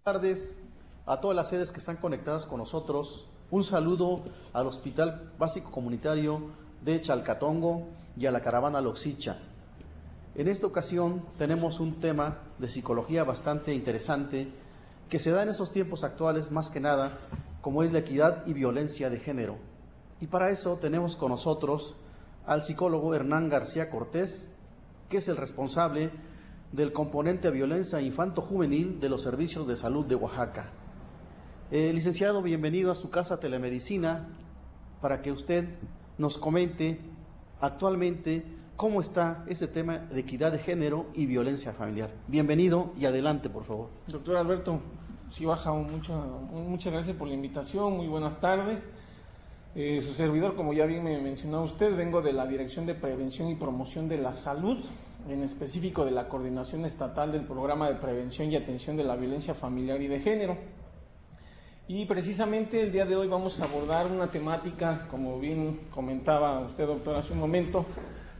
Tardes a todas las sedes que están conectadas con nosotros. Un saludo al Hospital Básico Comunitario de Chalcatongo y a la Caravana Loxicha. En esta ocasión tenemos un tema de psicología bastante interesante que se da en estos tiempos actuales más que nada, como es la equidad y violencia de género. Y para eso tenemos con nosotros al psicólogo Hernán García Cortés, que es el responsable del componente violencia infanto-juvenil de los servicios de salud de Oaxaca. Licenciado, bienvenido a su casa Telemedicina para que usted nos comente actualmente cómo está ese tema de equidad de género y violencia familiar. Bienvenido y adelante, por favor. Doctor Alberto, sí, muchas gracias por la invitación, muy buenas tardes. Su servidor, como ya bien me mencionó usted, vengo de la Dirección de Prevención y Promoción de la Salud, en específico de la Coordinación Estatal del Programa de Prevención y Atención de la Violencia Familiar y de Género. Y precisamente el día de hoy vamos a abordar una temática, como bien comentaba usted, doctor, hace un momento,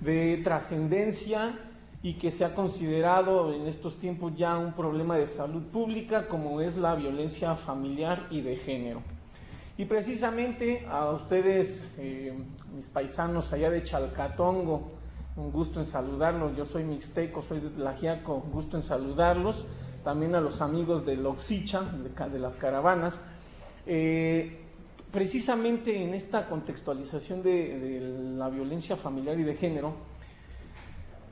de trascendencia y que se ha considerado en estos tiempos ya un problema de salud pública, como es la violencia familiar y de género. Y precisamente a ustedes, mis paisanos allá de Chalcatongo, un gusto en saludarlos. Yo soy mixteco, soy de Tlaxiaco, un gusto en saludarlos. También a los amigos de Loxicha, de las caravanas. Precisamente en esta contextualización de la violencia familiar y de género,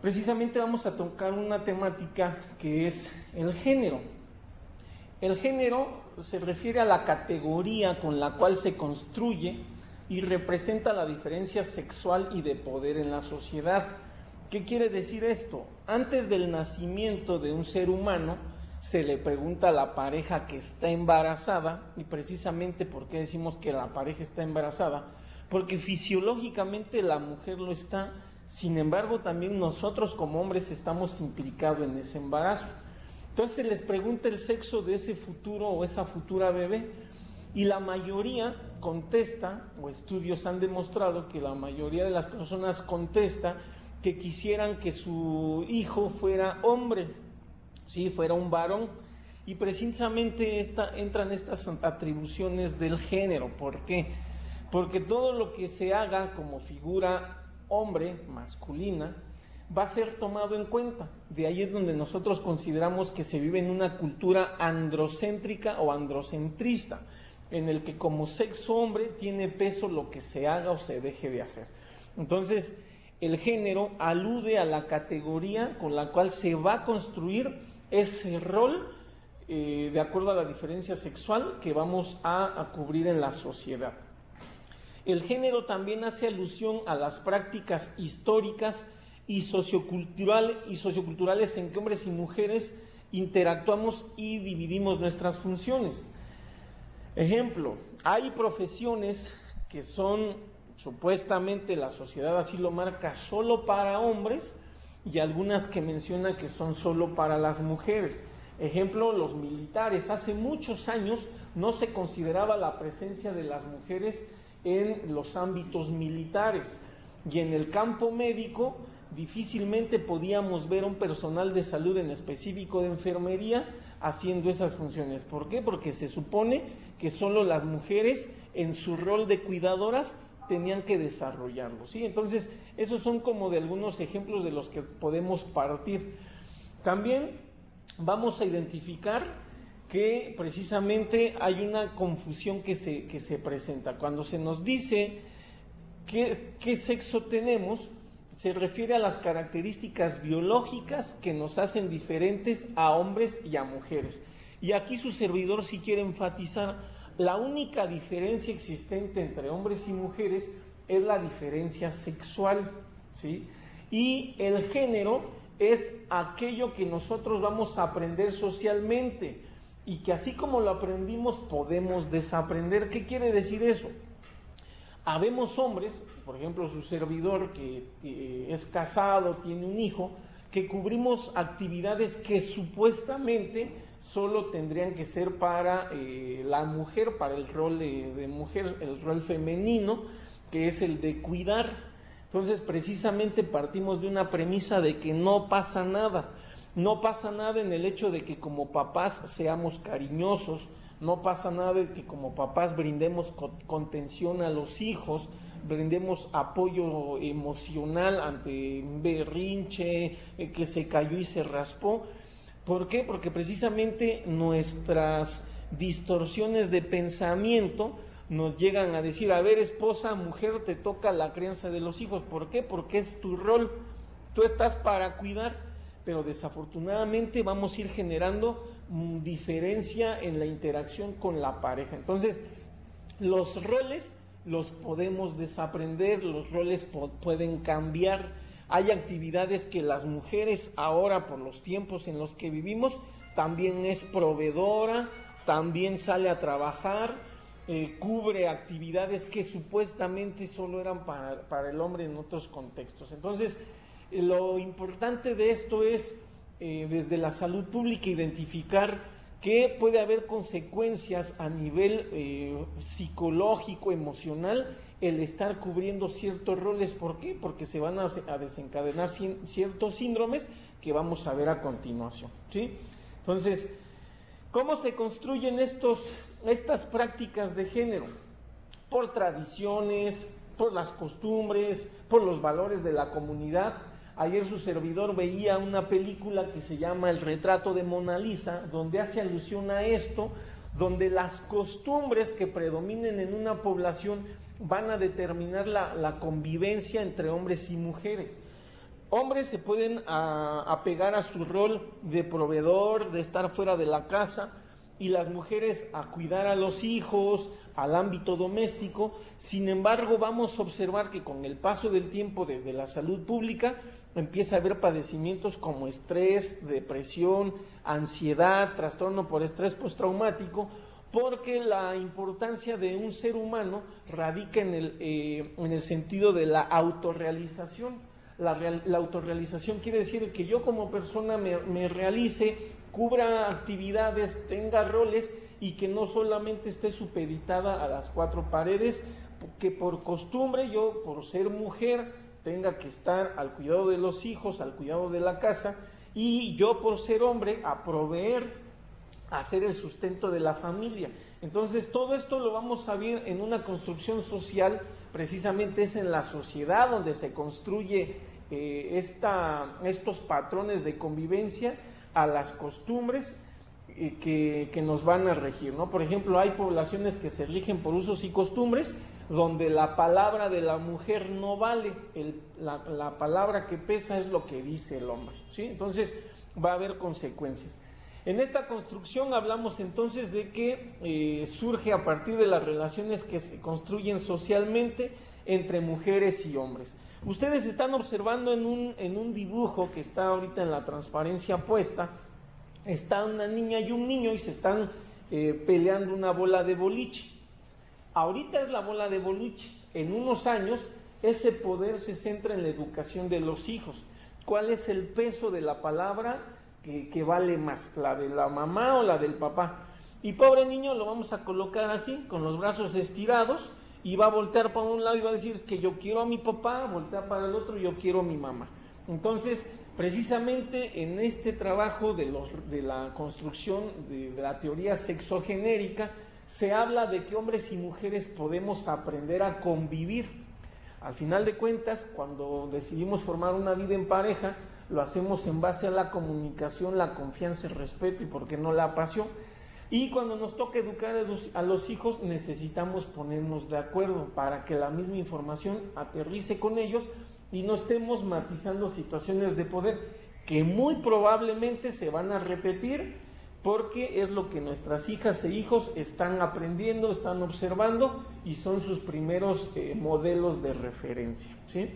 precisamente vamos a tocar una temática que es el género. El género se refiere a la categoría con la cual se construye y representa la diferencia sexual y de poder en la sociedad. ¿Qué quiere decir esto? Antes del nacimiento de un ser humano, se le pregunta a la pareja que está embarazada, y precisamente ¿por qué decimos que la pareja está embarazada? Porque fisiológicamente la mujer lo está, sin embargo también nosotros como hombres estamos implicados en ese embarazo. Entonces se les pregunta el sexo de ese futuro o esa futura bebé, y la mayoría contesta, o estudios han demostrado que la mayoría de las personas contesta que quisieran que su hijo fuera hombre, ¿sí? Fuera un varón, y precisamente entran estas atribuciones del género. ¿Por qué? Porque todo lo que se haga como figura hombre, masculina, va a ser tomado en cuenta. De ahí es donde nosotros consideramos que se vive en una cultura androcéntrica o androcentrista, en el que como sexo hombre tiene peso lo que se haga o se deje de hacer. Entonces, el género alude a la categoría con la cual se va a construir ese rol de acuerdo a la diferencia sexual que vamos a cubrir en la sociedad. El género también hace alusión a las prácticas históricas y socioculturales en que hombres y mujeres interactuamos y dividimos nuestras funciones. Ejemplo, hay profesiones que son, supuestamente la sociedad así lo marca, solo para hombres, y algunas que menciona que son solo para las mujeres. Ejemplo, los militares. Hace muchos años no se consideraba la presencia de las mujeres en los ámbitos militares, y en el campo médico difícilmente podíamos ver un personal de salud, en específico de enfermería, haciendo esas funciones. ¿Por qué? Porque se supone que solo las mujeres en su rol de cuidadoras tenían que desarrollarlo, ¿sí? Entonces, esos son como de algunos ejemplos de los que podemos partir. También vamos a identificar que precisamente hay una confusión que se presenta. Cuando se nos dice qué sexo tenemos, se refiere a las características biológicas que nos hacen diferentes a hombres y a mujeres. Y aquí su servidor sí quiere enfatizar, la única diferencia existente entre hombres y mujeres es la diferencia sexual, ¿sí? Y el género es aquello que nosotros vamos a aprender socialmente, y que así como lo aprendimos podemos desaprender. ¿Qué quiere decir eso? Habemos hombres, por ejemplo su servidor que es casado, tiene un hijo, que cubrimos actividades que supuestamente solo tendrían que ser para la mujer, para el rol de mujer, el rol femenino, que es el de cuidar. Entonces precisamente partimos de una premisa de que no pasa nada. No pasa nada en el hecho de que como papás seamos cariñosos, no pasa nada de que como papás brindemos contención a los hijos, brindemos apoyo emocional ante un berrinche, que se cayó y se raspó. ¿Por qué? Porque precisamente nuestras distorsiones de pensamiento nos llegan a decir, a ver, esposa, mujer, te toca la crianza de los hijos. ¿Por qué? Porque es tu rol, tú estás para cuidar, pero desafortunadamente vamos a ir generando diferencia en la interacción con la pareja. Entonces, los roles los podemos desaprender, los roles pueden cambiar. Hay actividades que las mujeres ahora, por los tiempos en los que vivimos, también es proveedora, también sale a trabajar, cubre actividades que supuestamente solo eran para el hombre en otros contextos. Entonces, lo importante de esto es, desde la salud pública, identificar que puede haber consecuencias a nivel psicológico, emocional, el estar cubriendo ciertos roles. ¿Por qué? Porque se van a desencadenar ciertos síndromes que vamos a ver a continuación, ¿sí? Entonces, ¿cómo se construyen estas prácticas de género? Por tradiciones, por las costumbres, por los valores de la comunidad. Ayer su servidor veía una película que se llama El retrato de Mona Lisa, donde hace alusión a esto, donde las costumbres que predominen en una población van a determinar la convivencia entre hombres y mujeres. Hombres se pueden apegar a su rol de proveedor, de estar fuera de la casa, y las mujeres a cuidar a los hijos, al ámbito doméstico. Sin embargo, vamos a observar que con el paso del tiempo, desde la salud pública, empieza a haber padecimientos como estrés, depresión, ansiedad, trastorno por estrés postraumático, porque la importancia de un ser humano radica en el sentido de la autorrealización. La autorrealización quiere decir que yo como persona me realice, cubra actividades, tenga roles, y que no solamente esté supeditada a las cuatro paredes, que por costumbre yo, por ser mujer, tenga que estar al cuidado de los hijos, al cuidado de la casa, y yo por ser hombre a proveer, a hacer el sustento de la familia. Entonces todo esto lo vamos a ver en una construcción social. Precisamente es en la sociedad donde se construye estos patrones de convivencia, a las costumbres que nos van a regir, ¿no? Por ejemplo, hay poblaciones que se rigen por usos y costumbres, donde la palabra de la mujer no vale, la palabra que pesa es lo que dice el hombre, ¿sí? Entonces va a haber consecuencias. En esta construcción hablamos entonces de que surge a partir de las relaciones que se construyen socialmente entre mujeres y hombres. Ustedes están observando en un dibujo que está ahorita en la transparencia puesta, está una niña y un niño y se están peleando una bola de boliche. Ahorita es la bola de boliche. En unos años ese poder se centra en la educación de los hijos. ¿Cuál es el peso de la palabra que vale más, la de la mamá o la del papá? Y pobre niño lo vamos a colocar así, con los brazos estirados, y va a voltear para un lado y va a decir, es que yo quiero a mi papá, voltea para el otro, yo quiero a mi mamá. Entonces, precisamente en este trabajo de la construcción de la teoría sexogenérica, se habla de que hombres y mujeres podemos aprender a convivir. Al final de cuentas, cuando decidimos formar una vida en pareja, lo hacemos en base a la comunicación, la confianza, el respeto y, ¿por qué no, la pasión? Y cuando nos toca educar a los hijos, necesitamos ponernos de acuerdo para que la misma información aterrice con ellos y no estemos matizando situaciones de poder que muy probablemente se van a repetir, porque es lo que nuestras hijas e hijos están aprendiendo, están observando y son sus primeros modelos de referencia, ¿sí?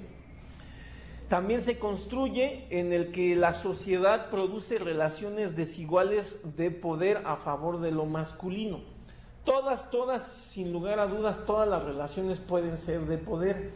También se construye en el que la sociedad produce relaciones desiguales de poder a favor de lo masculino. Todas, sin lugar a dudas, todas las relaciones pueden ser de poder.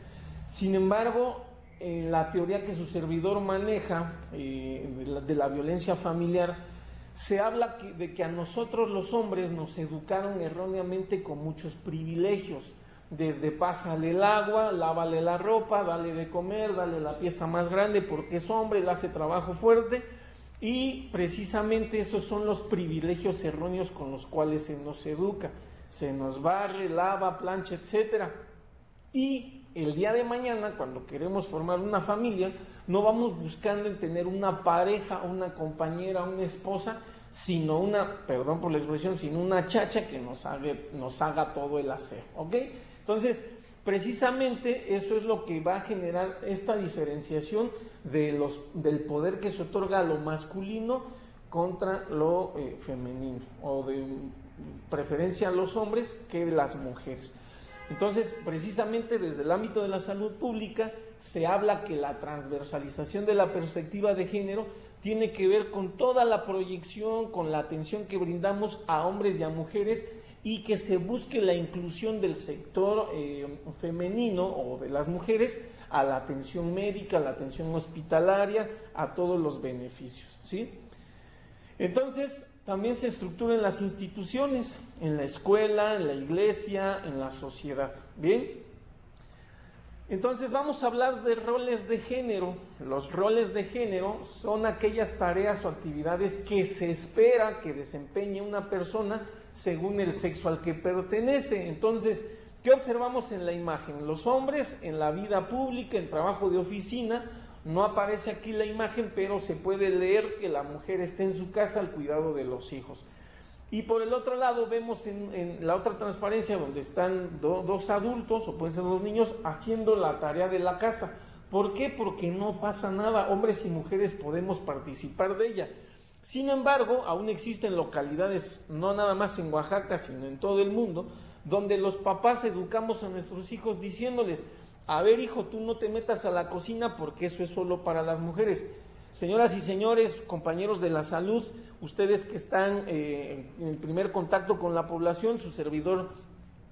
Sin embargo, en la teoría que su servidor maneja, de la violencia familiar, se habla de que a nosotros los hombres nos educaron erróneamente con muchos privilegios. Desde pásale el agua, lávale la ropa, dale de comer, dale la pieza más grande porque es hombre, él hace trabajo fuerte, Y precisamente esos son los privilegios erróneos con los cuales se nos educa. Se nos barre, lava, plancha, etcétera. Y el día de mañana, cuando queremos formar una familia, no vamos buscando en tener una pareja, una compañera, una esposa, sino una, perdón por la expresión, sino una chacha que nos haga todo el aseo, ¿ok? Entonces, precisamente eso es lo que va a generar esta diferenciación del poder que se otorga a lo masculino contra lo femenino, o de preferencia a los hombres que las mujeres. Entonces, precisamente desde el ámbito de la salud pública se habla que la transversalización de la perspectiva de género tiene que ver con toda la proyección, con la atención que brindamos a hombres y a mujeres, y que se busque la inclusión del sector femenino o de las mujeres a la atención médica, a la atención hospitalaria, a todos los beneficios, ¿sí? Entonces, también se estructura en las instituciones, en la escuela, en la iglesia, en la sociedad, ¿bien? Entonces vamos a hablar de roles de género. Los roles de género son aquellas tareas o actividades que se espera que desempeñe una persona según el sexo al que pertenece. Entonces, ¿qué observamos en la imagen? Los hombres en la vida pública, en trabajo de oficina, no aparece aquí la imagen, pero se puede leer que la mujer está en su casa al cuidado de los hijos. Y por el otro lado vemos en la otra transparencia donde están dos adultos, o pueden ser dos niños, haciendo la tarea de la casa. ¿Por qué? Porque no pasa nada, hombres y mujeres podemos participar de ella. Sin embargo, aún existen localidades, no nada más en Oaxaca, sino en todo el mundo, donde los papás educamos a nuestros hijos diciéndoles: a ver, hijo, tú no te metas a la cocina porque eso es solo para las mujeres. Señoras y señores, compañeros de la salud, ustedes que están en el primer contacto con la población, su servidor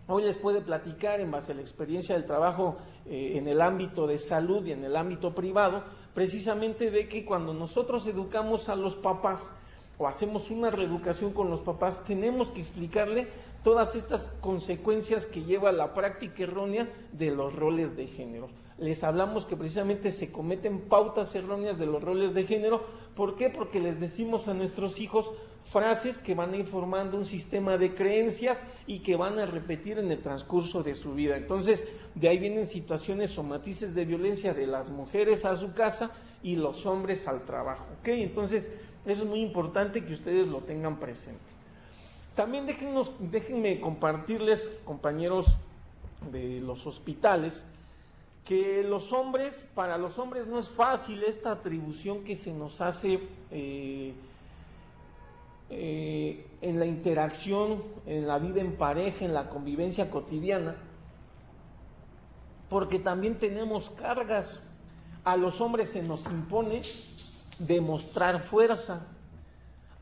hoy les puede platicar en base a la experiencia del trabajo en el ámbito de salud y en el ámbito privado, precisamente de que cuando nosotros educamos a los papás o hacemos una reeducación con los papás, tenemos que explicarle todas estas consecuencias que lleva la práctica errónea de los roles de género. Les hablamos que precisamente se cometen pautas erróneas de los roles de género. ¿Por qué? Porque les decimos a nuestros hijos frases que van a ir formando un sistema de creencias y que van a repetir en el transcurso de su vida. Entonces, de ahí vienen situaciones o matices de violencia de las mujeres a su casa y los hombres al trabajo, ¿ok? Entonces, eso es muy importante que ustedes lo tengan presente. También déjenme compartirles, compañeros de los hospitales, que para los hombres no es fácil esta atribución que se nos hace en la interacción, en la vida en pareja, en la convivencia cotidiana, porque también tenemos cargas. A los hombres se nos impone demostrar fuerza,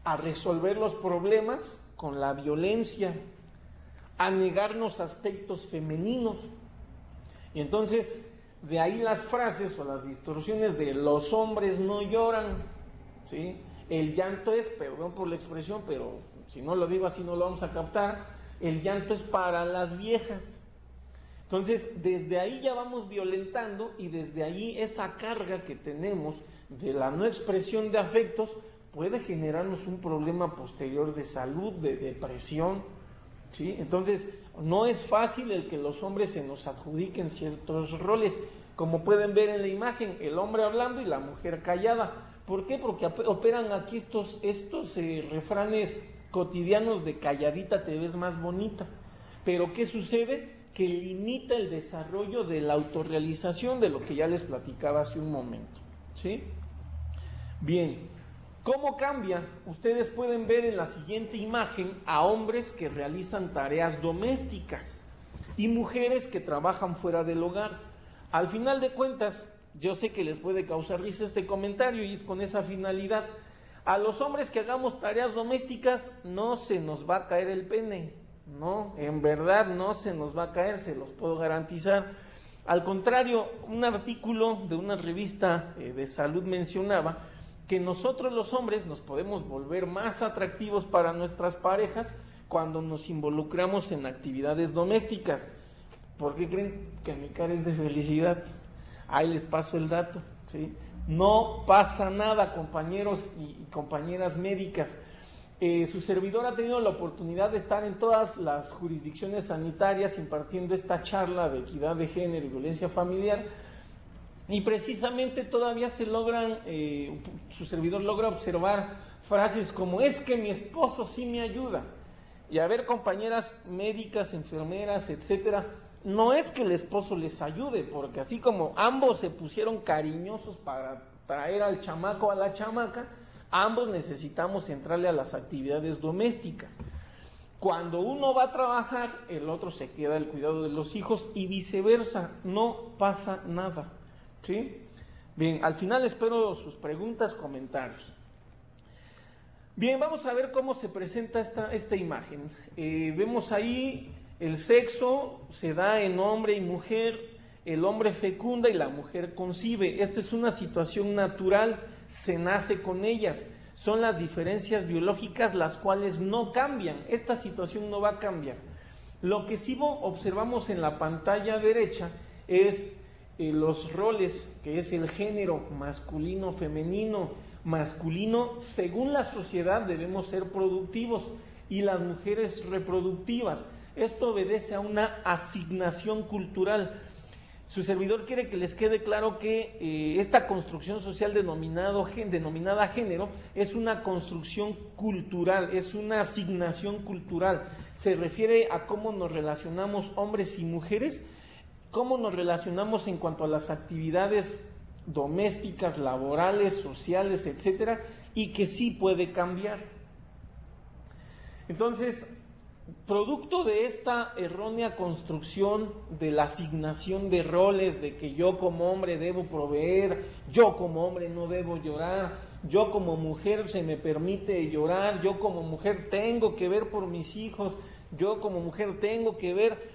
a resolver los problemas con la violencia, a negarnos aspectos femeninos. Y entonces, de ahí las frases o las distorsiones de los hombres no lloran, ¿sí? El llanto es, perdón por la expresión, pero si no lo digo así no lo vamos a captar, el llanto es para las viejas. Entonces, desde ahí ya vamos violentando, y desde ahí esa carga que tenemos de la no expresión de afectos puede generarnos un problema posterior de salud, de depresión, ¿sí? Entonces, no es fácil el que los hombres se nos adjudiquen ciertos roles, como pueden ver en la imagen, el hombre hablando y la mujer callada. ¿Por qué? Porque operan aquí estos refranes cotidianos de calladita te ves más bonita. Pero ¿qué sucede? Que limita el desarrollo de la autorrealización, de lo que ya les platicaba hace un momento, ¿sí? Bien, ¿cómo cambia? Ustedes pueden ver en la siguiente imagen a hombres que realizan tareas domésticas y mujeres que trabajan fuera del hogar. Al final de cuentas, yo sé que les puede causar risa este comentario y es con esa finalidad. A los hombres que hagamos tareas domésticas no se nos va a caer el pene. No, en verdad no se nos va a caer, se los puedo garantizar. Al contrario, un artículo de una revista de salud mencionaba que nosotros los hombres nos podemos volver más atractivos para nuestras parejas cuando nos involucramos en actividades domésticas. ¿Por qué creen que mi cara es de felicidad? Ahí les paso el dato, ¿sí? No pasa nada, compañeros y compañeras médicas. Su servidor ha tenido la oportunidad de estar en todas las jurisdicciones sanitarias impartiendo esta charla de equidad de género y violencia familiar, y precisamente todavía se logran, su servidor logra observar frases como: es que mi esposo sí me ayuda. Y a ver, compañeras médicas, enfermeras, etcétera, no es que el esposo les ayude, porque así como ambos se pusieron cariñosos para traer al chamaco o a la chamaca, ambos necesitamos entrarle a las actividades domésticas. Cuando uno va a trabajar, el otro se queda al cuidado de los hijos y viceversa, no pasa nada, ¿sí? Bien, al final espero sus preguntas, comentarios. Bien, vamos a ver cómo se presenta esta imagen. Vemos ahí el sexo, se da en hombre y mujer, el hombre fecunda y la mujer concibe. Esta es una situación natural, se nace con ellas. Son las diferencias biológicas las cuales no cambian. Esta situación no va a cambiar. Lo que sí observamos en la pantalla derecha es los roles, que es el género masculino, femenino. Masculino, según la sociedad debemos ser productivos y las mujeres reproductivas. Esto obedece a una asignación cultural. Su servidor quiere que les quede claro que esta construcción social denominada género es una construcción cultural, es una asignación cultural. Se refiere a cómo nos relacionamos hombres y mujeres, cómo nos relacionamos en cuanto a las actividades domésticas, laborales, sociales, etcétera, y que sí puede cambiar. Entonces, producto de esta errónea construcción de la asignación de roles, de que yo como hombre debo proveer, yo como hombre no debo llorar, yo como mujer se me permite llorar, yo como mujer tengo que ver por mis hijos, yo como mujer tengo que ver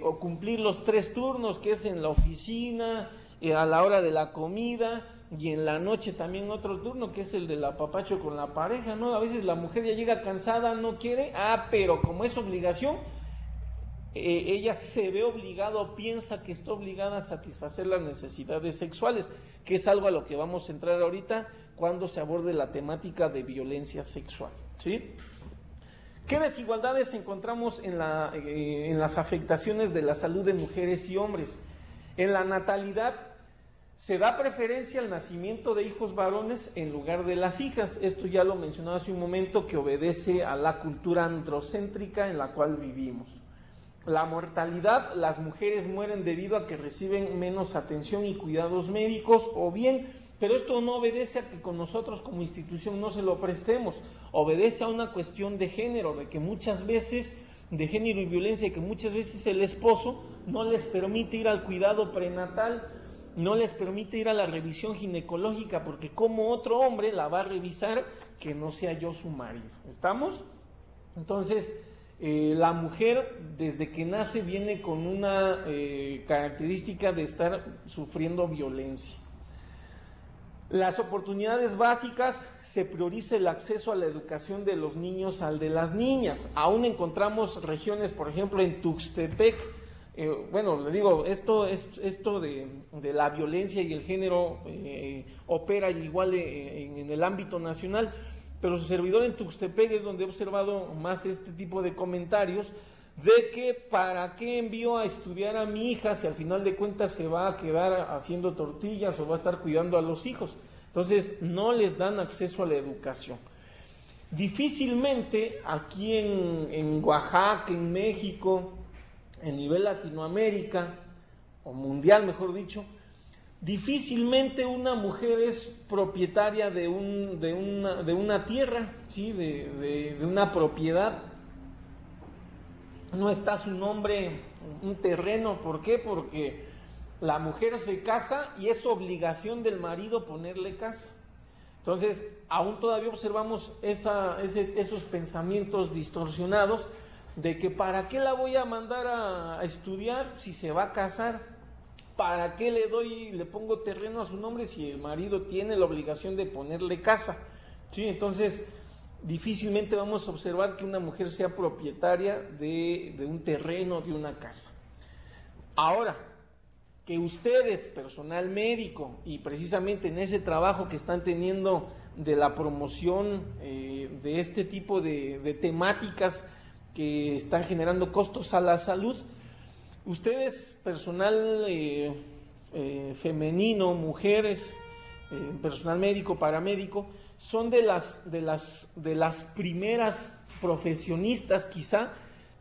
o cumplir los 3 turnos, que es en la oficina, a la hora de la comida, y en la noche también otro turno, que es el del apapacho con la pareja, ¿no? A veces la mujer ya llega cansada, no quiere, pero como es obligación, ella se ve obligada o piensa que está obligada a satisfacer las necesidades sexuales, que es algo a lo que vamos a entrar ahorita cuando se aborde la temática de violencia sexual, ¿sí? ¿Qué desigualdades encontramos en las afectaciones de la salud de mujeres y hombres? En la natalidad se da preferencia al nacimiento de hijos varones en lugar de las hijas. Esto ya lo mencionaba hace un momento, que obedece a la cultura androcéntrica en la cual vivimos. La mortalidad, las mujeres mueren debido a que reciben menos atención y cuidados médicos, o bien, pero esto no obedece a que con nosotros como institución no se lo prestemos, obedece a una cuestión de género, de que muchas veces, de género y violencia, que muchas veces el esposo no les permite ir al cuidado prenatal, no les permite ir a la revisión ginecológica, porque como otro hombre la va a revisar que no sea yo su marido. ¿Estamos? Entonces, la mujer desde que nace viene con una característica de estar sufriendo violencia. Las oportunidades básicas, se prioriza el acceso a la educación de los niños al de las niñas. Aún encontramos regiones, por ejemplo, en Tuxtepec. Bueno, le digo, esto de la violencia y el género opera igual en el ámbito nacional, pero su servidor en Tuxtepec es donde he observado más este tipo de comentarios, de que para qué envío a estudiar a mi hija si al final de cuentas se va a quedar haciendo tortillas o va a estar cuidando a los hijos. Entonces no les dan acceso a la educación. Difícilmente aquí en Oaxaca, en México, en nivel Latinoamérica, o mundial mejor dicho, difícilmente una mujer es propietaria de una tierra, ¿sí? de una propiedad. No está a su nombre un terreno. ¿Por qué? Porque la mujer se casa y es obligación del marido ponerle casa. Entonces, aún todavía observamos esos pensamientos distorsionados de que ¿para qué la voy a mandar a estudiar si se va a casar? ¿Para qué le pongo terreno a su nombre si el marido tiene la obligación de ponerle casa? ¿Sí? Entonces, difícilmente vamos a observar que una mujer sea propietaria de un terreno, de una casa. Ahora, que ustedes, personal médico, y precisamente en ese trabajo que están teniendo de la promoción de este tipo de temáticas que están generando costos a la salud, ustedes, personal femenino, mujeres, personal médico, paramédico, son de las primeras profesionistas quizá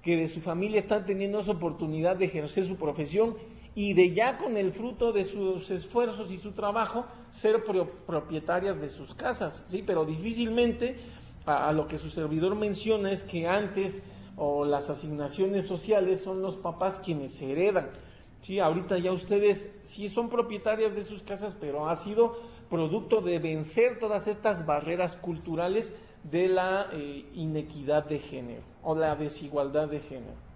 que de su familia están teniendo esa oportunidad de ejercer su profesión y de ya con el fruto de sus esfuerzos y su trabajo ser propietarias de sus casas, ¿sí? Pero difícilmente a lo que su servidor menciona es que antes o las asignaciones sociales son los papás quienes heredan, ¿sí? Ahorita ya ustedes sí son propietarias de sus casas, pero ha sido producto de vencer todas estas barreras culturales de la inequidad de género o la desigualdad de género.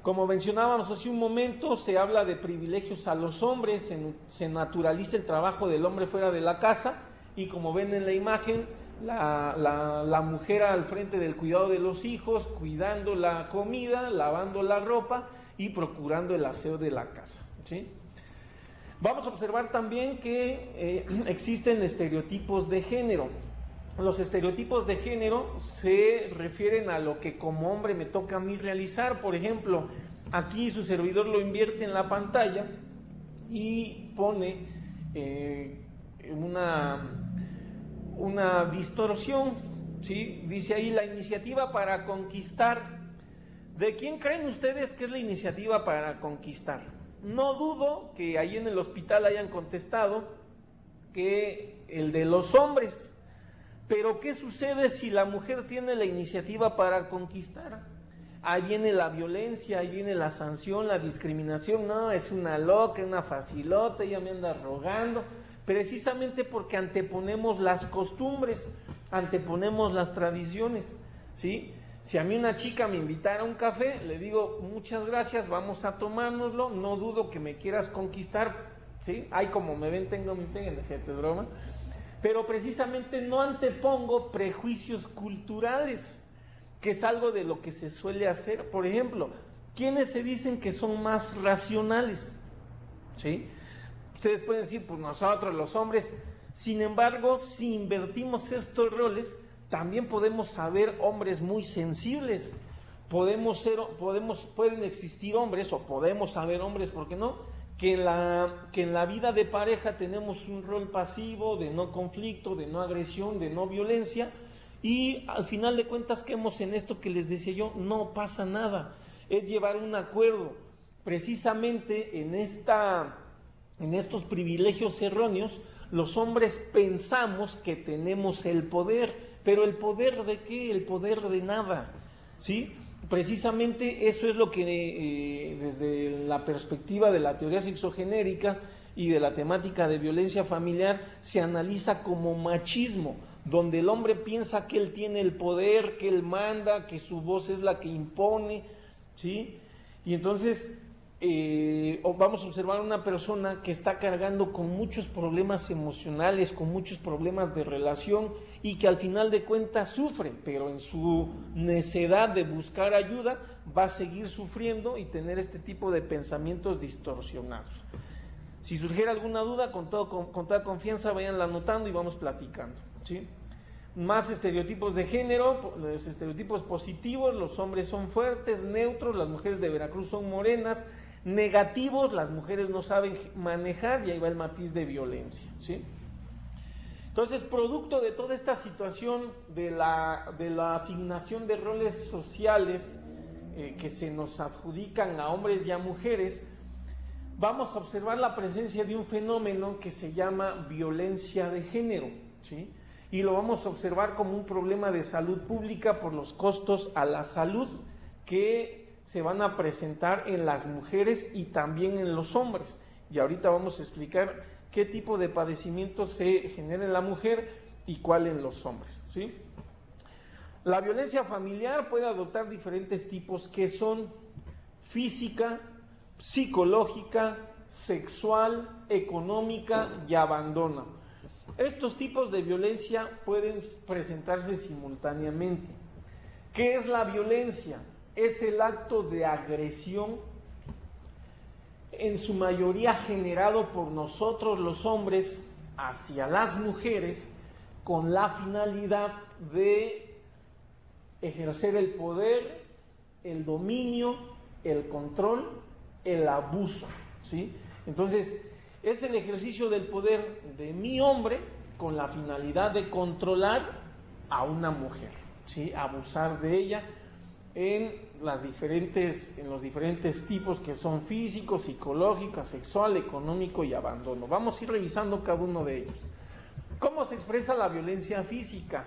Como mencionábamos hace un momento, se habla de privilegios a los hombres, se naturaliza el trabajo del hombre fuera de la casa y como ven en la imagen, la mujer al frente del cuidado de los hijos, cuidando la comida, lavando la ropa y procurando el aseo de la casa, ¿sí? Vamos a observar también que existen estereotipos de género. Los estereotipos de género se refieren a lo que como hombre me toca a mí realizar. Por ejemplo, aquí su servidor lo invierte en la pantalla y pone una distorsión, ¿sí? Dice ahí la iniciativa para conquistar. ¿De quién creen ustedes que es la iniciativa para conquistar? No dudo que ahí en el hospital hayan contestado que el de los hombres. Pero ¿qué sucede si la mujer tiene la iniciativa para conquistar? Ahí viene la violencia, ahí viene la sanción, la discriminación. No, es una loca, una facilota, ella me anda rogando. Precisamente porque anteponemos las costumbres, anteponemos las tradiciones, ¿sí? Si a mí una chica me invitara a un café, le digo, muchas gracias, vamos a tomárnoslo, no dudo que me quieras conquistar, ¿sí? Ay, como me ven, tengo mi pega, ¿no es cierto? Es broma. Pero precisamente no antepongo prejuicios culturales, que es algo de lo que se suele hacer. Por ejemplo, ¿quiénes se dicen que son más racionales? ¿Sí? Ustedes pueden decir, pues nosotros los hombres. Sin embargo, si invertimos estos roles, también podemos saber hombres muy sensibles. Pueden existir hombres, o podemos saber hombres, ¿por qué no?, que en la vida de pareja tenemos un rol pasivo, de no conflicto, de no agresión, de no violencia, y al final de cuentas, ¿qué hemos en esto que les decía yo? No pasa nada, es llevar un acuerdo. Precisamente en estos privilegios erróneos, los hombres pensamos que tenemos el poder, pero ¿el poder de qué? El poder de nada, ¿sí? Precisamente eso es lo que desde la perspectiva de la teoría sexogenérica y de la temática de violencia familiar se analiza como machismo, donde el hombre piensa que él tiene el poder, que él manda, que su voz es la que impone, ¿sí? Y entonces vamos a observar una persona que está cargando con muchos problemas emocionales, con muchos problemas de relación y que al final de cuentas sufre, pero en su necedad de buscar ayuda va a seguir sufriendo y tener este tipo de pensamientos distorsionados. Si surgiera alguna duda, con toda confianza vayanla anotando y vamos platicando, ¿sí? Más estereotipos de género, los estereotipos positivos: los hombres son fuertes, neutros, las mujeres de Veracruz son morenas. Negativos: las mujeres no saben manejar, y ahí va el matiz de violencia, ¿sí? Entonces, producto de toda esta situación de la asignación de roles sociales que se nos adjudican a hombres y a mujeres, vamos a observar la presencia de un fenómeno que se llama violencia de género, ¿sí? Y lo vamos a observar como un problema de salud pública por los costos a la salud que se van a presentar en las mujeres y también en los hombres. Y ahorita vamos a explicar qué tipo de padecimiento se genera en la mujer y cuál en los hombres, ¿sí? La violencia familiar puede adoptar diferentes tipos, que son física, psicológica, sexual, económica y abandono. Estos tipos de violencia pueden presentarse simultáneamente. ¿Qué es la violencia? Es el acto de agresión en su mayoría generado por nosotros los hombres hacia las mujeres con la finalidad de ejercer el poder, el dominio, el control, el abuso, ¿sí? Entonces, es el ejercicio del poder de mi hombre con la finalidad de controlar a una mujer, ¿sí? Abusar de ella en los diferentes tipos que son físico, psicológico, sexual, económico y abandono. Vamos a ir revisando cada uno de ellos. ¿Cómo se expresa la violencia física?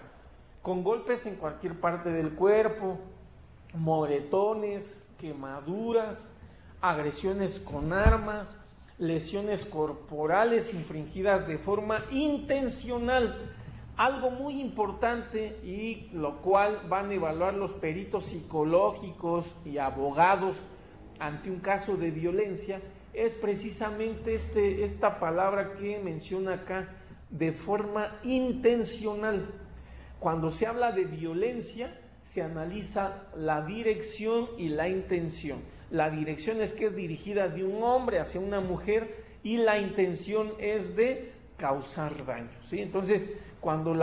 Con golpes en cualquier parte del cuerpo, moretones, quemaduras, agresiones con armas, lesiones corporales infringidas de forma intencional. Algo muy importante y lo cual van a evaluar los peritos psicológicos y abogados ante un caso de violencia es precisamente esta palabra que menciona acá, de forma intencional. Cuando se habla de violencia, se analiza la dirección y la intención. La dirección es que es dirigida de un hombre hacia una mujer y la intención es de causar daño, ¿sí? Entonces, cuando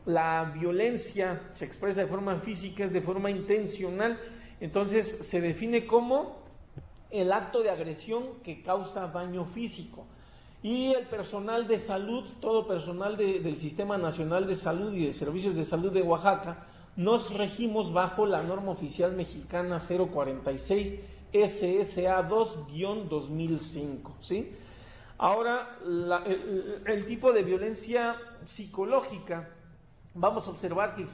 la violencia se expresa de forma física, es de forma intencional, entonces se define como el acto de agresión que causa daño físico. Y el personal de salud, todo personal del Sistema Nacional de Salud y de Servicios de Salud de Oaxaca, nos regimos bajo la norma oficial mexicana 046 SSA 2-2005, ¿sí? Ahora, el tipo de violencia psicológica, vamos a observar que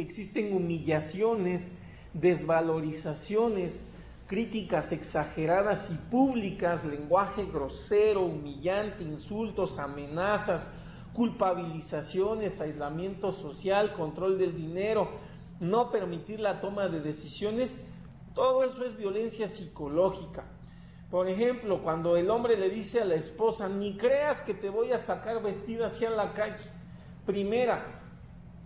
existen humillaciones, desvalorizaciones, críticas exageradas y públicas, lenguaje grosero, humillante, insultos, amenazas, culpabilizaciones, aislamiento social, control del dinero, no permitir la toma de decisiones. Todo eso es violencia psicológica. Por ejemplo, cuando el hombre le dice a la esposa, ni creas que te voy a sacar vestida hacia la calle. Primera,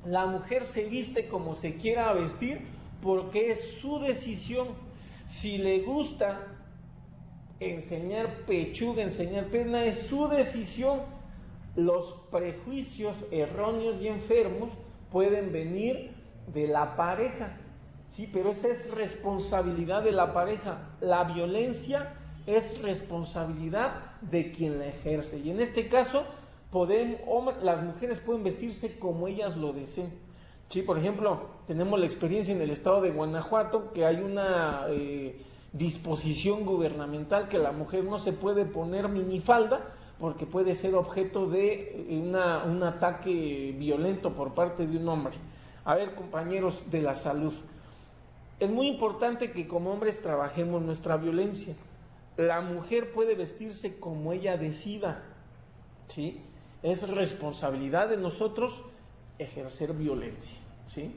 la mujer se viste como se quiera vestir porque es su decisión. Si le gusta enseñar pechuga, enseñar pierna, es su decisión. Los prejuicios erróneos y enfermos pueden venir de la pareja, sí, pero esa es responsabilidad de la pareja. La violencia es responsabilidad de quien la ejerce. Y en este caso, las mujeres pueden vestirse como ellas lo deseen. Sí, por ejemplo, tenemos la experiencia en el estado de Guanajuato que hay una disposición gubernamental que la mujer no se puede poner minifalda porque puede ser objeto de un ataque violento por parte de un hombre. A ver, compañeros de la salud, es muy importante que como hombres trabajemos nuestra violencia. La mujer puede vestirse como ella decida, ¿sí? Es responsabilidad de nosotros ejercer violencia, ¿sí?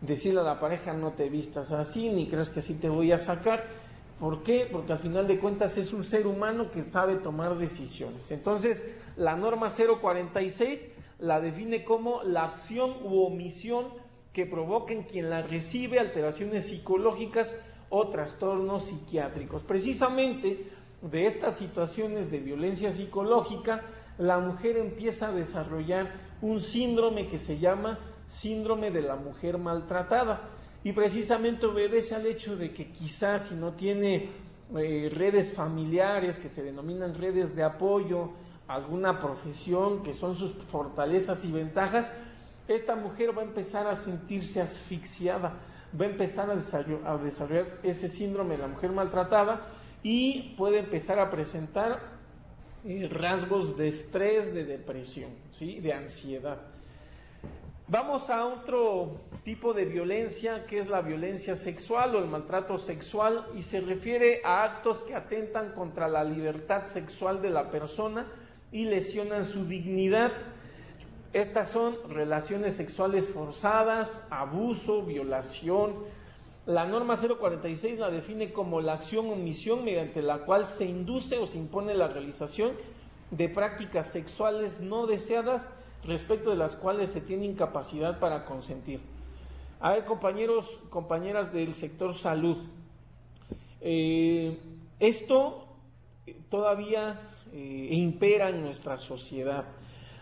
Decirle a la pareja, no te vistas así, ni creas que así te voy a sacar. ¿Por qué? Porque al final de cuentas es un ser humano que sabe tomar decisiones. Entonces, la norma 046 la define como la acción u omisión que provoca en quien la recibe alteraciones psicológicas o trastornos psiquiátricos. Precisamente de estas situaciones de violencia psicológica, la mujer empieza a desarrollar un síndrome que se llama síndrome de la mujer maltratada, y precisamente obedece al hecho de que quizás si no tiene redes familiares que se denominan redes de apoyo, alguna profesión que son sus fortalezas y ventajas, esta mujer va a empezar a sentirse asfixiada, va a empezar a desarrollar ese síndrome de la mujer maltratada y puede empezar a presentar rasgos de estrés, de depresión, ¿sí? De ansiedad. Vamos a otro tipo de violencia, que es la violencia sexual o el maltrato sexual, y se refiere a actos que atentan contra la libertad sexual de la persona y lesionan su dignidad. Estas son relaciones sexuales forzadas, abuso, violación. La norma 046 la define como la acción o omisión mediante la cual se induce o se impone la realización de prácticas sexuales no deseadas respecto de las cuales se tiene incapacidad para consentir. A ver, compañeros, compañeras del sector salud, Esto todavía impera en nuestra sociedad.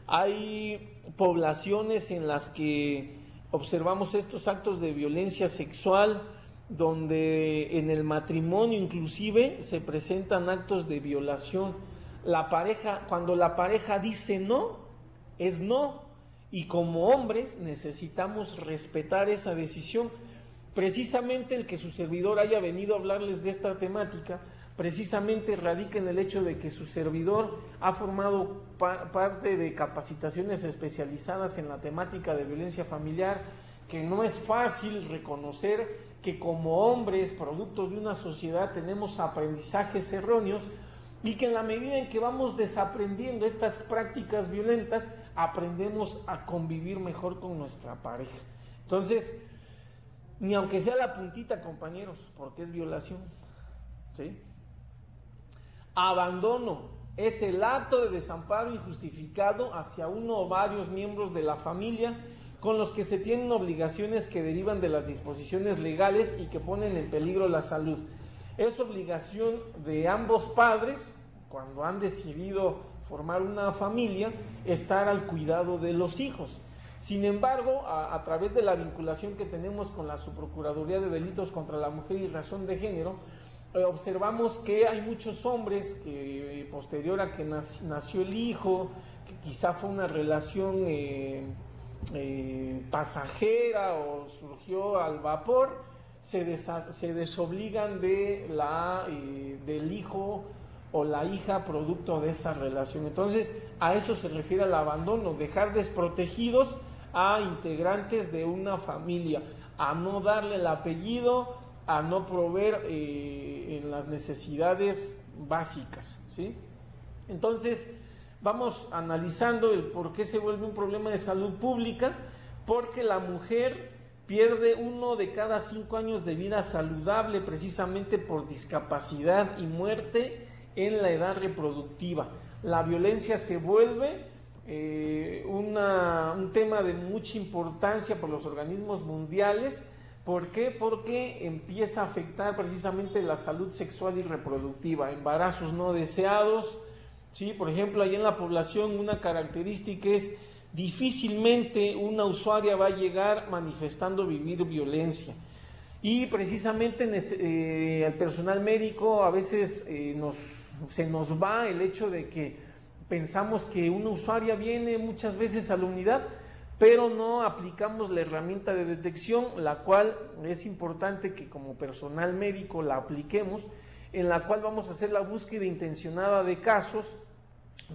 Hay poblaciones en las que observamos estos actos de violencia sexual, donde en el matrimonio inclusive se presentan actos de violación. Cuando la pareja dice no, es no, y como hombres necesitamos respetar esa decisión. Precisamente el que su servidor haya venido a hablarles de esta temática, precisamente radica en el hecho de que su servidor ha formado parte de capacitaciones especializadas en la temática de violencia familiar, que no es fácil reconocer que como hombres, productos de una sociedad, tenemos aprendizajes erróneos, y que en la medida en que vamos desaprendiendo estas prácticas violentas, aprendemos a convivir mejor con nuestra pareja. Entonces, ni aunque sea la puntita, compañeros, porque es violación, ¿sí? Abandono es el acto de desamparo injustificado hacia uno o varios miembros de la familia con los que se tienen obligaciones que derivan de las disposiciones legales y que ponen en peligro la salud. Es obligación de ambos padres, cuando han decidido formar una familia, estar al cuidado de los hijos. Sin embargo, a través de la vinculación que tenemos con la Subprocuraduría de Delitos contra la Mujer y Razón de Género, observamos que hay muchos hombres que posterior a que nació el hijo, que quizá fue una relación pasajera o surgió al vapor, se desobligan del hijo o la hija producto de esa relación. Entonces, a eso se refiere el abandono, dejar desprotegidos a integrantes de una familia, a no darle el apellido, a no proveer en las necesidades básicas, ¿sí? Entonces, vamos analizando el por qué se vuelve un problema de salud pública. Porque la mujer pierde 1 de cada 5 años de vida saludable precisamente por discapacidad y muerte en la edad reproductiva. La violencia se vuelve un tema de mucha importancia por los organismos mundiales. ¿Por qué? Porque empieza a afectar precisamente la salud sexual y reproductiva, embarazos no deseados, ¿sí? Por ejemplo, ahí en la población una característica es difícilmente una usuaria va a llegar manifestando vivir violencia. Y precisamente el personal médico a veces se nos va el hecho de que pensamos que una usuaria viene muchas veces a la unidad, pero no aplicamos la herramienta de detección, la cual es importante que como personal médico la apliquemos, en la cual vamos a hacer la búsqueda intencionada de casos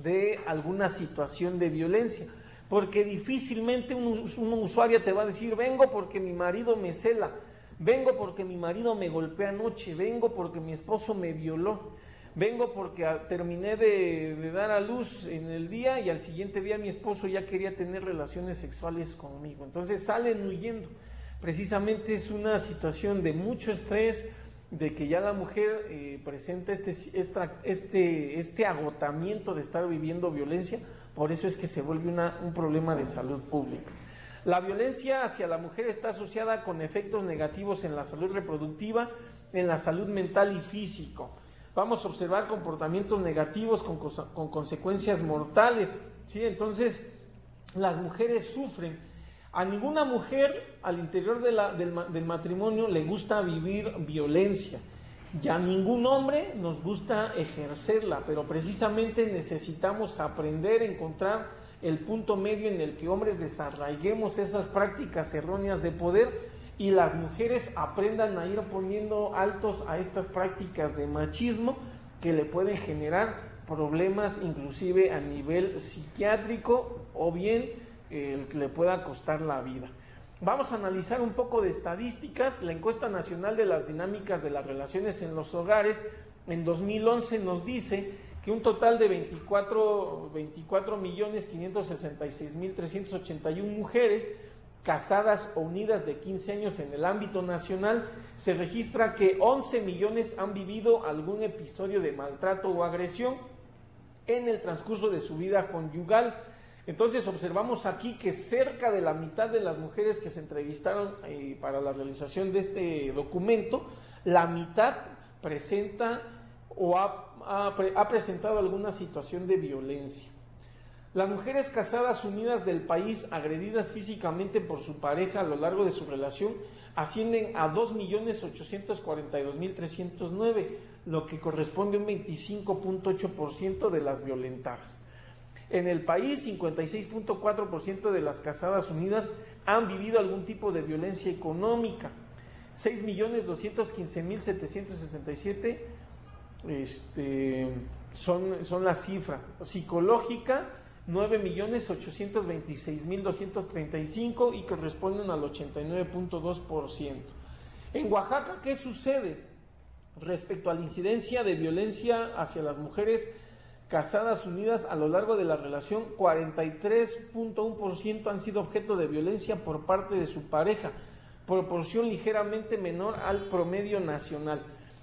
de alguna situación de violencia, porque difícilmente una usuaria te va a decir: vengo porque mi marido me cela, vengo porque mi marido me golpeó anoche, vengo porque mi esposo me violó, vengo porque terminé de dar a luz en el día y al siguiente día mi esposo ya quería tener relaciones sexuales conmigo. Entonces salen huyendo. Precisamente es una situación de mucho estrés, de que ya la mujer presenta este agotamiento de estar viviendo violencia. Por eso es que se vuelve un problema de salud pública. La violencia hacia la mujer está asociada con efectos negativos en la salud reproductiva, en la salud mental y físico. Vamos a observar comportamientos negativos con consecuencias mortales, ¿sí? Entonces, las mujeres sufren. A ninguna mujer al interior del matrimonio le gusta vivir violencia, y a ningún hombre nos gusta ejercerla, pero precisamente necesitamos aprender a encontrar el punto medio en el que hombres desarraiguemos esas prácticas erróneas de poder y las mujeres aprendan a ir poniendo altos a estas prácticas de machismo que le pueden generar problemas inclusive a nivel psiquiátrico o bien que le pueda costar la vida. Vamos a analizar un poco de estadísticas. La encuesta nacional de las dinámicas de las relaciones en los hogares en 2011 nos dice que un total de 24.566.381 mujeres casadas o unidas de 15 años en el ámbito nacional, se registra que 11 millones han vivido algún episodio de maltrato o agresión en el transcurso de su vida conyugal. Entonces observamos aquí que cerca de la mitad de las mujeres que se entrevistaron para la realización de este documento, la mitad presenta o ha presentado alguna situación de violencia. Las mujeres casadas unidas del país agredidas físicamente por su pareja a lo largo de su relación ascienden a 2.842.309, lo que corresponde a un 25.8% de las violentadas. En el país, 56.4% de las casadas unidas han vivido algún tipo de violencia económica. 6.215.767 son la cifra. Psicológica, 9.826.235 y corresponden al 89.2%. En Oaxaca, ¿qué sucede respecto a la incidencia de violencia hacia las mujeres casadas unidas a lo largo de la relación? 43.1% han sido objeto de violencia por parte de su pareja, proporción ligeramente menor al promedio nacional.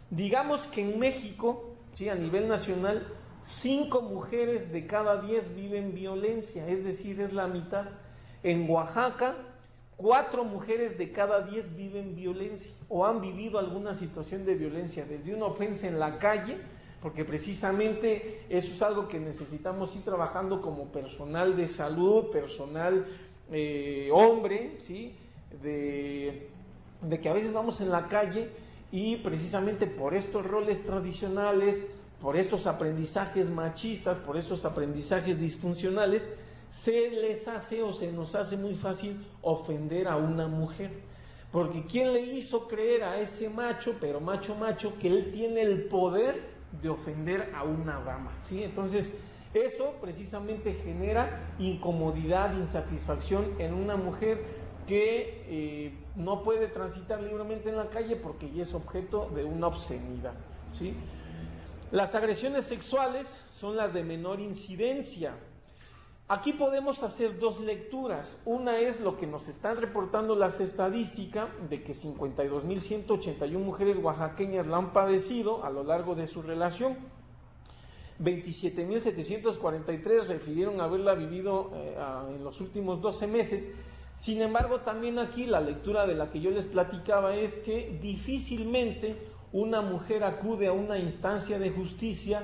Digamos que en México, ¿sí?, a nivel nacional, 5 mujeres de cada 10 viven violencia, es decir, es la mitad. En Oaxaca, 4 mujeres de cada 10 viven violencia o han vivido alguna situación de violencia, desde una ofensa en la calle, porque precisamente eso es algo que necesitamos ir trabajando como personal de salud, personal hombre, ¿sí?, de que a veces vamos en la calle y precisamente por estos roles tradicionales, por estos aprendizajes machistas, por estos aprendizajes disfuncionales, se les hace o se nos hace muy fácil ofender a una mujer. Porque ¿quién le hizo creer a ese macho, pero macho, que él tiene el poder de ofender a una dama? ¿Sí? Entonces, eso precisamente genera incomodidad, insatisfacción en una mujer que no puede transitar libremente en la calle porque ya es objeto de una obscenidad, ¿sí? Las agresiones sexuales son las de menor incidencia. Aquí podemos hacer dos lecturas. Una es lo que nos están reportando las estadísticas de que 52.181 mujeres oaxaqueñas la han padecido a lo largo de su relación. 27.743 refirieron haberla vivido en los últimos 12 meses. Sin embargo, también aquí la lectura de la que yo les platicaba es que difícilmente una mujer acude a una instancia de justicia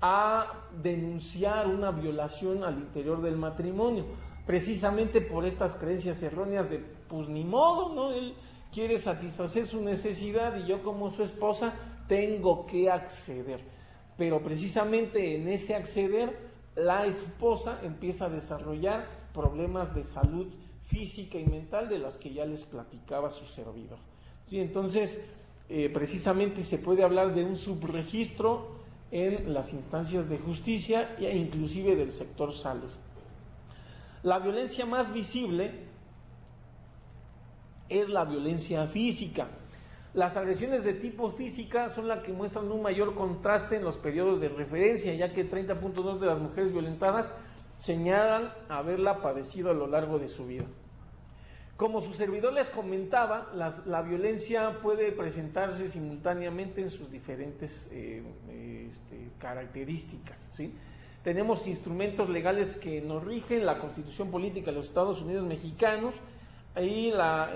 a denunciar una violación al interior del matrimonio, precisamente por estas creencias erróneas de, pues ni modo, ¿no? Él quiere satisfacer su necesidad y yo como su esposa tengo que acceder. Pero precisamente en ese acceder, la esposa empieza a desarrollar problemas de salud física y mental de las que ya les platicaba su servidor. ¿Sí? Entonces, precisamente se puede hablar de un subregistro en las instancias de justicia e inclusive del sector salud. La violencia más visible es la violencia física. Las agresiones de tipo física son las que muestran un mayor contraste en los periodos de referencia, ya que 30.2 de las mujeres violentadas señalan haberla padecido a lo largo de su vida. Como su servidor les comentaba, la violencia puede presentarse simultáneamente en sus diferentes características, ¿sí? Tenemos instrumentos legales que nos rigen, la Constitución Política de los Estados Unidos Mexicanos y a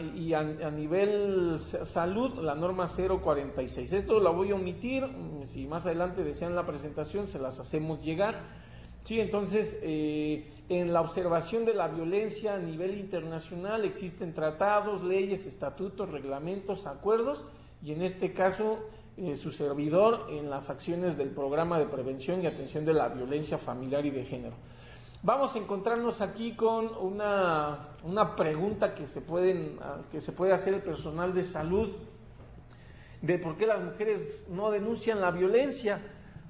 nivel salud, la norma 046. Esto la voy a omitir, si más adelante desean la presentación se las hacemos llegar. Sí, entonces, en la observación de la violencia a nivel internacional existen tratados, leyes, estatutos, reglamentos, acuerdos, y en este caso, su servidor en las acciones del Programa de Prevención y Atención de la Violencia Familiar y de Género. Vamos a encontrarnos aquí con una pregunta que se puede hacer el personal de salud, de por qué las mujeres no denuncian la violencia.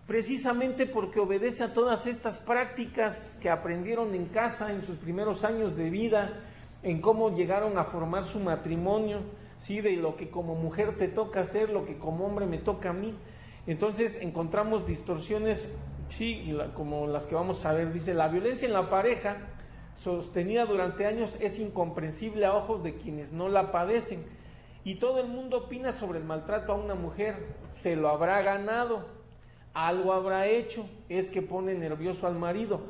Precisamente porque obedece a todas estas prácticas que aprendieron en casa en sus primeros años de vida, en cómo llegaron a formar su matrimonio, ¿sí? De lo que como mujer te toca hacer, lo que como hombre me toca a mí. Entonces encontramos distorsiones, sí, como las que vamos a ver. Dice, la violencia en la pareja sostenida durante años es incomprensible a ojos de quienes no la padecen. Y todo el mundo opina sobre el maltrato a una mujer, se lo habrá ganado. Algo habrá hecho, es que pone nervioso al marido.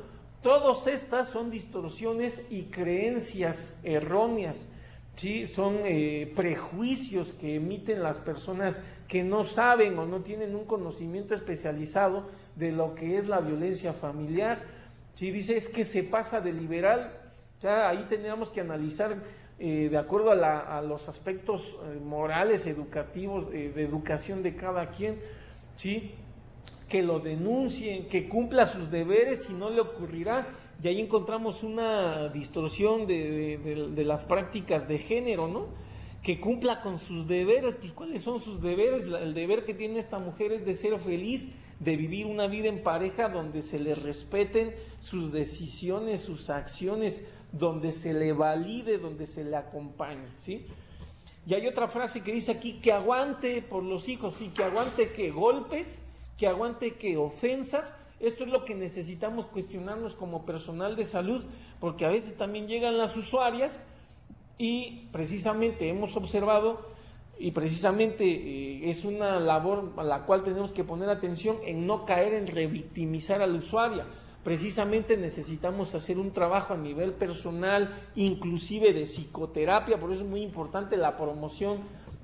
Todas estas son distorsiones y creencias erróneas. ¿sí? Son prejuicios que emiten las personas que no saben o no tienen un conocimiento especializado de lo que es la violencia familiar. ¿Sí? Dice, es que se pasa de liberal. Ya ahí tendríamos que analizar de acuerdo a los aspectos morales, educativos, de educación de cada quien, ¿sí? Que lo denuncie, que cumpla sus deberes y no le ocurrirá. Y ahí encontramos una distorsión de las prácticas de género, ¿no? Que cumpla con sus deberes. Pues, ¿cuáles son sus deberes? El deber que tiene esta mujer es de ser feliz, de vivir una vida en pareja donde se le respeten sus decisiones, sus acciones, donde se le valide, donde se le acompañe, ¿sí? Y hay otra frase que dice aquí, que aguante por los hijos, sí, que aguante que golpes, que aguante que ofensas. Esto es lo que necesitamos cuestionarnos como personal de salud, porque a veces también llegan las usuarias y precisamente hemos observado, y precisamente es una labor a la cual tenemos que poner atención en no caer en revictimizar a la usuaria. Precisamente necesitamos hacer un trabajo a nivel personal, inclusive de psicoterapia, por eso es muy importante la promoción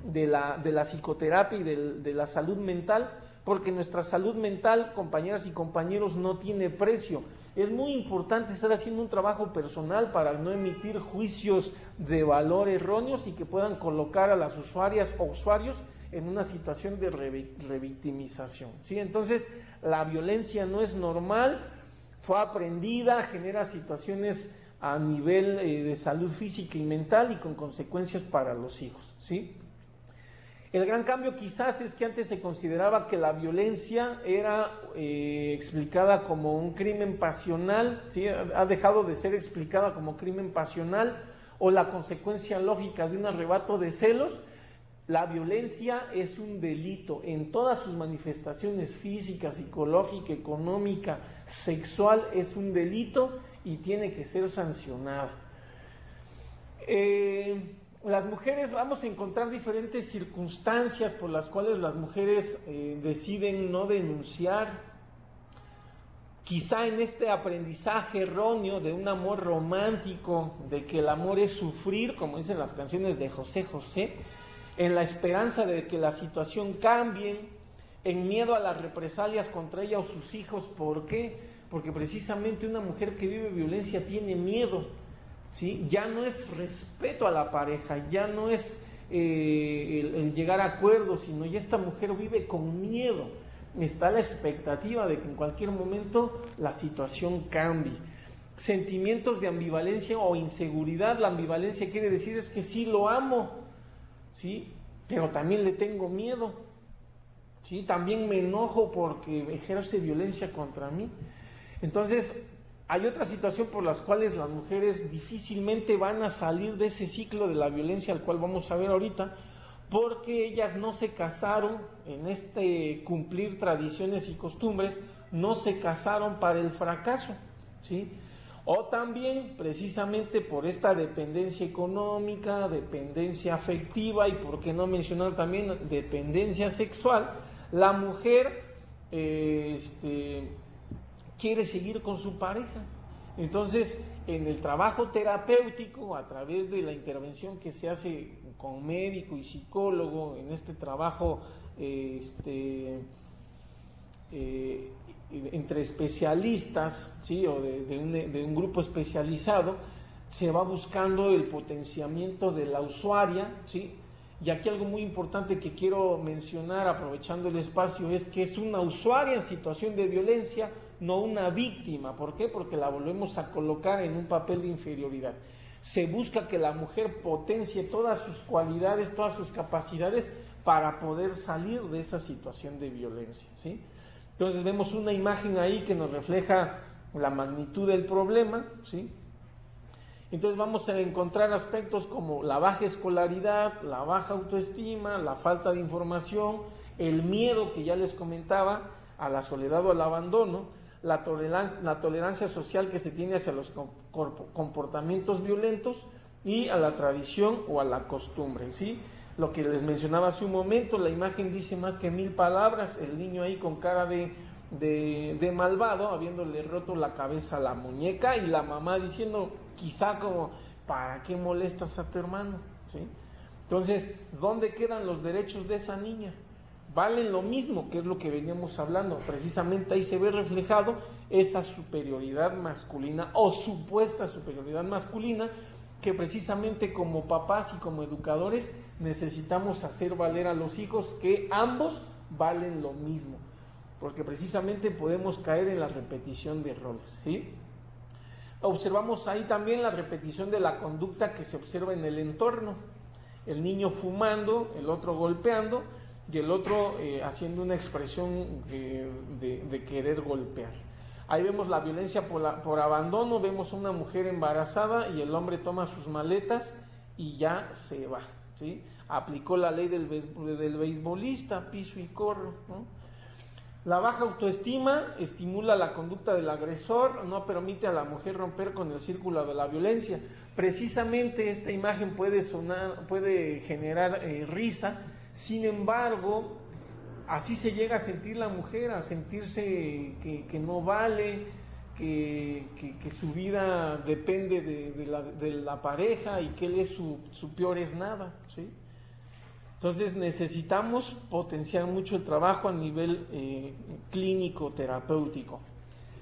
de la psicoterapia y de la salud mental, porque nuestra salud mental, compañeras y compañeros, no tiene precio. Es muy importante estar haciendo un trabajo personal para no emitir juicios de valor erróneos y que puedan colocar a las usuarias o usuarios en una situación de revictimización, ¿sí? Entonces, la violencia no es normal, fue aprendida, genera situaciones a nivel de salud física y mental y con consecuencias para los hijos, ¿sí? El gran cambio quizás es que antes se consideraba que la violencia era explicada como un crimen pasional, ¿sí? Ha dejado de ser explicada como crimen pasional o la consecuencia lógica de un arrebato de celos. La violencia es un delito en todas sus manifestaciones física, psicológica, económica, sexual, es un delito y tiene que ser sancionada. Las mujeres, vamos a encontrar diferentes circunstancias por las cuales las mujeres deciden no denunciar. Quizá en este aprendizaje erróneo de un amor romántico, de que el amor es sufrir, como dicen las canciones de José José, en la esperanza de que la situación cambie, en miedo a las represalias contra ella o sus hijos. ¿Por qué? Porque precisamente una mujer que vive violencia tiene miedo, ¿sí? Ya no es respeto a la pareja, ya no es el llegar a acuerdos, sino ya esta mujer vive con miedo. Está la expectativa de que en cualquier momento la situación cambie. Sentimientos de ambivalencia o inseguridad. La ambivalencia quiere decir es que sí lo amo, ¿sí? Pero también le tengo miedo, ¿sí? También me enojo porque ejerce violencia contra mí. Entonces, hay otra situación por las cuales las mujeres difícilmente van a salir de ese ciclo de la violencia al cual vamos a ver ahorita, porque ellas no se casaron en este cumplir tradiciones y costumbres, no se casaron para el fracaso, ¿sí? O también precisamente por esta dependencia económica, dependencia afectiva y por qué no mencionar también dependencia sexual, la mujer quiere seguir con su pareja. Entonces, en el trabajo terapéutico, a través de la intervención que se hace con médico y psicólogo, en este trabajo entre especialistas, ¿sí? O de un grupo especializado, se va buscando el potenciamiento de la usuaria, ¿sí? Y aquí algo muy importante que quiero mencionar, aprovechando el espacio, es que es una usuaria en situación de violencia, no una víctima. ¿Por qué? Porque la volvemos a colocar en un papel de inferioridad. Se busca que la mujer potencie todas sus cualidades, todas sus capacidades para poder salir de esa situación de violencia, ¿sí? Entonces vemos una imagen ahí que nos refleja la magnitud del problema, ¿sí? Entonces vamos a encontrar aspectos como la baja escolaridad, la baja autoestima, la falta de información, el miedo que ya les comentaba, a la soledad o al abandono, la tolerancia social que se tiene hacia los comportamientos violentos y a la tradición o a la costumbre, ¿sí? Lo que les mencionaba hace un momento, la imagen dice más que 1000 palabras, el niño ahí con cara de malvado, habiéndole roto la cabeza a la muñeca, y la mamá diciendo, quizá como, ¿para qué molestas a tu hermano? ¿sí? Entonces, ¿dónde quedan los derechos de esa niña? Valen lo mismo, que es lo que veníamos hablando. Precisamente ahí se ve reflejado esa superioridad masculina o supuesta superioridad masculina que precisamente como papás y como educadores necesitamos hacer valer a los hijos, que ambos valen lo mismo, porque precisamente podemos caer en la repetición de roles, ¿sí? Observamos ahí también la repetición de la conducta que se observa en el entorno. El niño fumando, el otro golpeando y el otro haciendo una expresión de querer golpear. Ahí vemos la violencia por abandono, vemos a una mujer embarazada y el hombre toma sus maletas y ya se va, ¿sí? Aplicó la ley del beisbolista, piso y corro, ¿no? La baja autoestima estimula la conducta del agresor, no permite a la mujer romper con el círculo de la violencia. Precisamente esta imagen puede generar risa, sin embargo, así se llega a sentir la mujer, a sentirse que no vale, que su vida depende de la pareja y que él es su peor es nada, ¿sí? Entonces necesitamos potenciar mucho el trabajo a nivel clínico, terapéutico.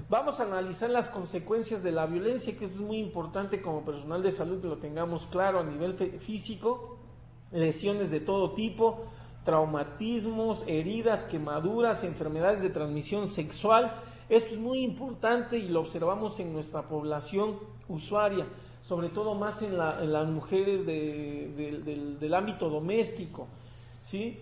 Vamos a analizar las consecuencias de la violencia, que es muy importante como personal de salud que lo tengamos claro a nivel físico, lesiones de todo tipo, traumatismos, heridas, quemaduras, enfermedades de transmisión sexual. Esto es muy importante y lo observamos en nuestra población usuaria, sobre todo más en las mujeres del ámbito doméstico, ¿sí?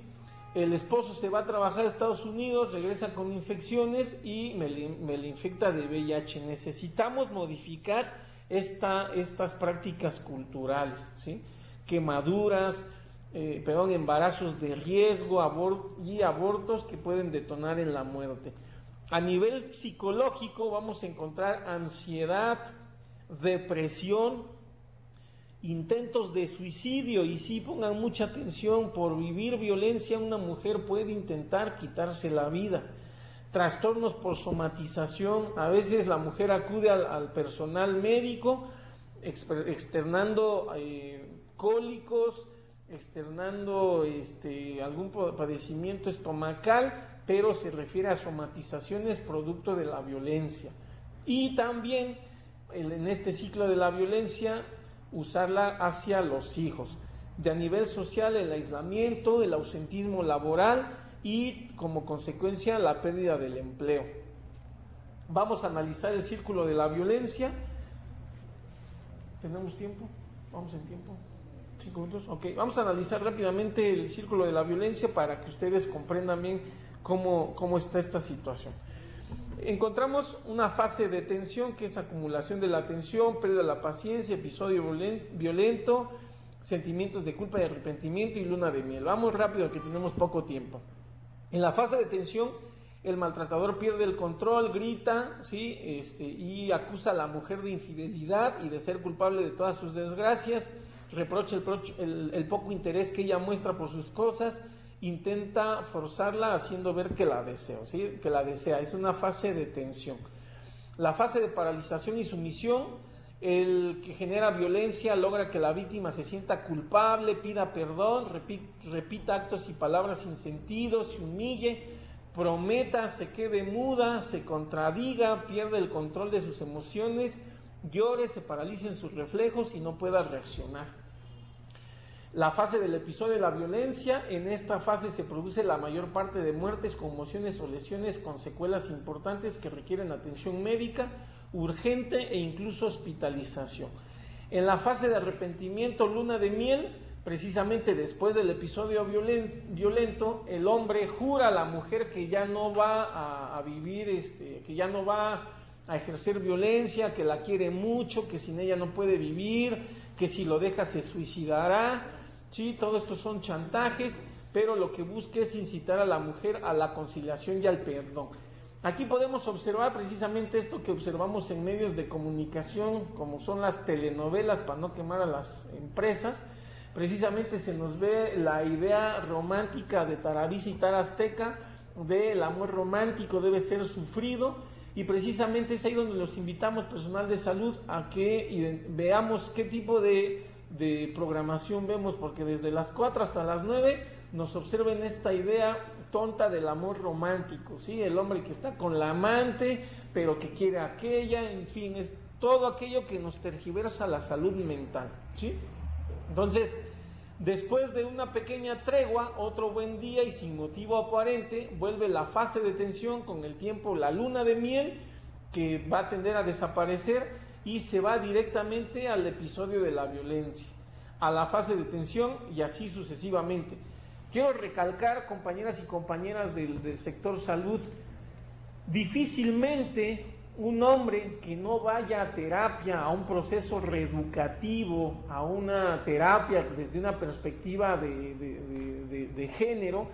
El esposo se va a trabajar a Estados Unidos, regresa con infecciones y me le infecta de VIH. Necesitamos modificar estas prácticas culturales, ¿sí? Quemaduras, embarazos de riesgo y abortos que pueden detonar en la muerte. A nivel psicológico vamos a encontrar ansiedad, depresión, intentos de suicidio, y sí, pongan mucha atención, por vivir violencia una mujer puede intentar quitarse la vida. Trastornos por somatización, a veces la mujer acude al personal médico externando cólicos, externando algún padecimiento estomacal, pero se refiere a somatizaciones producto de la violencia. Y también en este ciclo de la violencia, usarla hacia los hijos. A nivel social, el aislamiento, el ausentismo laboral y como consecuencia la pérdida del empleo. Vamos a analizar el círculo de la violencia. ¿Tenemos tiempo? ¿Vamos en tiempo? 5 minutos. Ok, vamos a analizar rápidamente el círculo de la violencia para que ustedes comprendan bien cómo está esta situación. Encontramos una fase de tensión, que es acumulación de la tensión, pérdida de la paciencia, episodio violento, sentimientos de culpa y arrepentimiento y luna de miel. Vamos rápido, que tenemos poco tiempo. En la fase de tensión, el maltratador pierde el control, grita, ¿sí? Y acusa a la mujer de infidelidad y de ser culpable de todas sus desgracias, reprocha el poco interés que ella muestra por sus cosas, intenta forzarla haciendo ver que la desea, ¿sí? Que la desea. Es una fase de tensión. La fase de paralización y sumisión, el que genera violencia logra que la víctima se sienta culpable, pida perdón, repita actos y palabras sin sentido, se humille, prometa, se quede muda, se contradiga, pierde el control de sus emociones, llore, se paralicen sus reflejos y no pueda reaccionar. La fase del episodio de la violencia, en esta fase se produce la mayor parte de muertes, conmociones o lesiones con secuelas importantes que requieren atención médica urgente e incluso hospitalización. En la fase de arrepentimiento, luna de miel, precisamente después del episodio violento, el hombre jura a la mujer que ya no va a vivir, que ya no va a ejercer violencia, que la quiere mucho, que sin ella no puede vivir, que si lo deja se suicidará. Sí, todo esto son chantajes, pero lo que busca es incitar a la mujer a la conciliación y al perdón. Aquí podemos observar precisamente esto que observamos en medios de comunicación, como son las telenovelas, para no quemar a las empresas. Precisamente se nos ve la idea romántica de Taravisa y Tarasteca, del amor romántico debe ser sufrido, y precisamente es ahí donde los invitamos, personal de salud, a que veamos qué tipo de de programación vemos, porque desde las 4 hasta las 9 nos observen esta idea tonta del amor romántico, ¿sí? El hombre que está con la amante, pero que quiere a aquella, en fin, es todo aquello que nos tergiversa la salud mental, ¿sí? Entonces, después de una pequeña tregua, otro buen día y sin motivo aparente, vuelve la fase de tensión, con el tiempo la luna de miel, que va a tender a desaparecer y se va directamente al episodio de la violencia, a la fase de tensión y así sucesivamente. Quiero recalcar, compañeras y compañeras del sector salud, difícilmente un hombre que no vaya a terapia, a un proceso reeducativo, a una terapia desde una perspectiva de género,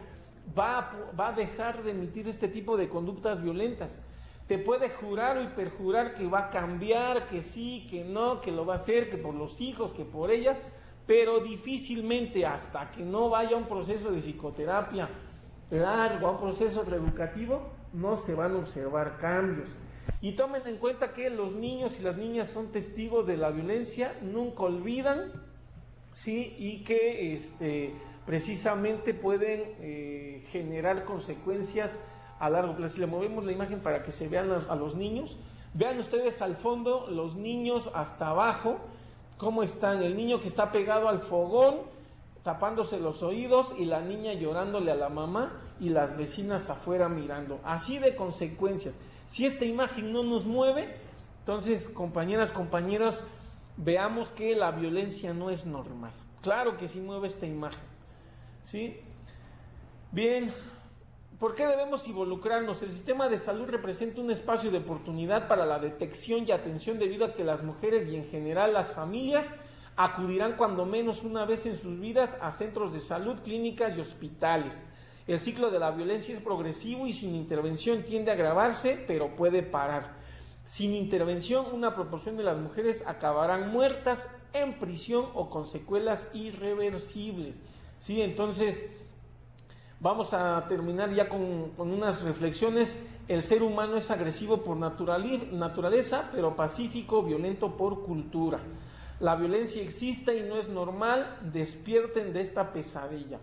va a dejar de emitir este tipo de conductas violentas. Te puede jurar y perjurar que va a cambiar, que sí, que no, que lo va a hacer, que por los hijos, que por ella, pero difícilmente hasta que no vaya a un proceso de psicoterapia largo, a un proceso reeducativo, no se van a observar cambios. Y tomen en cuenta que los niños y las niñas son testigos de la violencia, nunca olvidan, ¿sí? Y que precisamente pueden generar consecuencias a largo plazo. Si le movemos la imagen para que se vean a los niños, vean ustedes al fondo los niños hasta abajo, cómo están, el niño que está pegado al fogón, tapándose los oídos, y la niña llorándole a la mamá y las vecinas afuera mirando, así de consecuencias. Si esta imagen no nos mueve, entonces, compañeras, compañeros, veamos que la violencia no es normal. Claro que sí mueve esta imagen, ¿sí? Bien, ¿por qué debemos involucrarnos? El sistema de salud representa un espacio de oportunidad para la detección y atención, debido a que las mujeres y en general las familias acudirán cuando menos una vez en sus vidas a centros de salud, clínicas y hospitales. El ciclo de la violencia es progresivo y sin intervención tiende a agravarse, pero puede parar. Sin intervención, una proporción de las mujeres acabarán muertas, en prisión o con secuelas irreversibles, ¿sí? Entonces, vamos a terminar ya con unas reflexiones. El ser humano es agresivo por naturaleza, pero pacífico, violento por cultura. La violencia existe y no es normal. Despierten de esta pesadilla.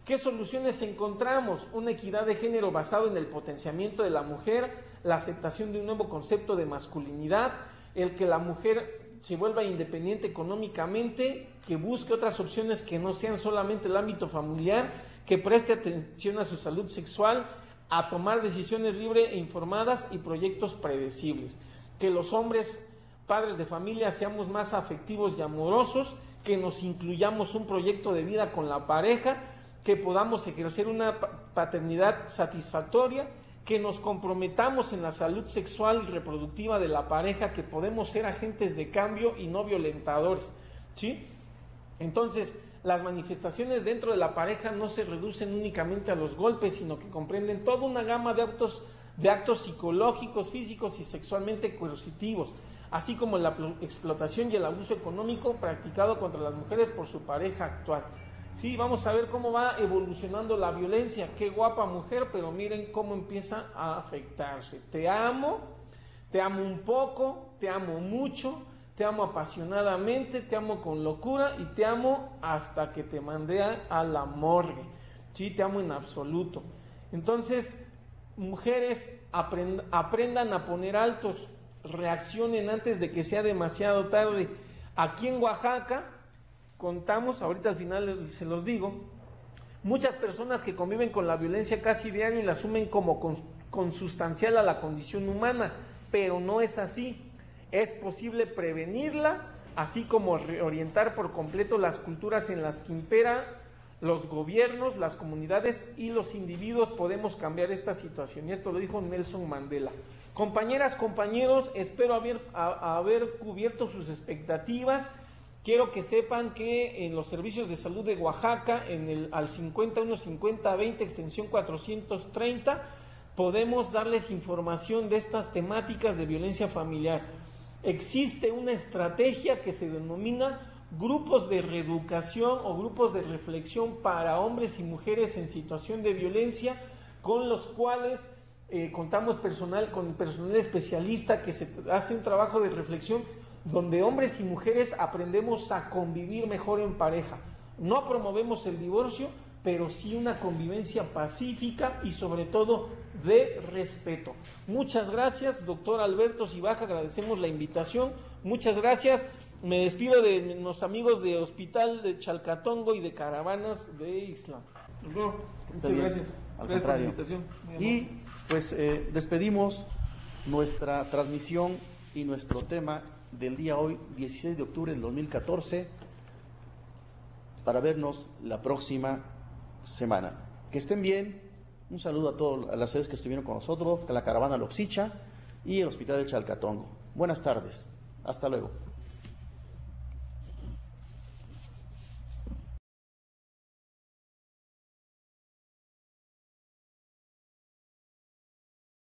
¿Qué soluciones encontramos? Una equidad de género basado en el potenciamiento de la mujer, la aceptación de un nuevo concepto de masculinidad, el que la mujer se vuelva independiente económicamente, que busque otras opciones que no sean solamente el ámbito familiar, que preste atención a su salud sexual, a tomar decisiones libres e informadas y proyectos predecibles. Que los hombres, padres de familia, seamos más afectivos y amorosos, que nos incluyamos un proyecto de vida con la pareja, que podamos ejercer una paternidad satisfactoria, que nos comprometamos en la salud sexual y reproductiva de la pareja, que podemos ser agentes de cambio y no violentadores, ¿sí? Entonces, las manifestaciones dentro de la pareja no se reducen únicamente a los golpes, sino que comprenden toda una gama de actos psicológicos, físicos y sexualmente coercitivos, así como la explotación y el abuso económico practicado contra las mujeres por su pareja actual. Sí, vamos a ver cómo va evolucionando la violencia. Qué guapa mujer, pero miren cómo empieza a afectarse. Te amo un poco, te amo mucho, te amo apasionadamente, te amo con locura y te amo hasta que te mandé a la morgue. Sí, te amo en absoluto. Entonces, mujeres, aprendan a poner altos, reaccionen antes de que sea demasiado tarde. Aquí en Oaxaca contamos, ahorita al final se los digo, muchas personas que conviven con la violencia casi diario y la asumen como consustancial a la condición humana, pero no es así. Es posible prevenirla, así como reorientar por completo las culturas en las que impera, los gobiernos, las comunidades y los individuos. Podemos cambiar esta situación, y esto lo dijo Nelson Mandela. Compañeras, compañeros, espero haber cubierto sus expectativas. Quiero que sepan que en los servicios de salud de Oaxaca, al 515020 extensión 430, podemos darles información de estas temáticas de violencia familiar. Existe una estrategia que se denomina grupos de reeducación o grupos de reflexión para hombres y mujeres en situación de violencia, con los cuales contamos con personal especialista que se hace un trabajo de reflexión donde hombres y mujeres aprendemos a convivir mejor en pareja. No promovemos el divorcio, pero sí una convivencia pacífica y sobre todo de respeto. Muchas gracias, doctor Alberto Cibaja, agradecemos la invitación. Muchas gracias. Me despido de los amigos de Hospital de Chalcatongo y de Caravanas de Ixtlán. Muchas gracias. Al Gracias por la contrario. invitación. Y pues despedimos nuestra transmisión y nuestro tema del día hoy, 16 de octubre del 2014, para vernos la próxima semana. Que estén bien. Un saludo a todas las sedes que estuvieron con nosotros, a la Caravana Loxicha y el Hospital de Chalcatongo. Buenas tardes. Hasta luego.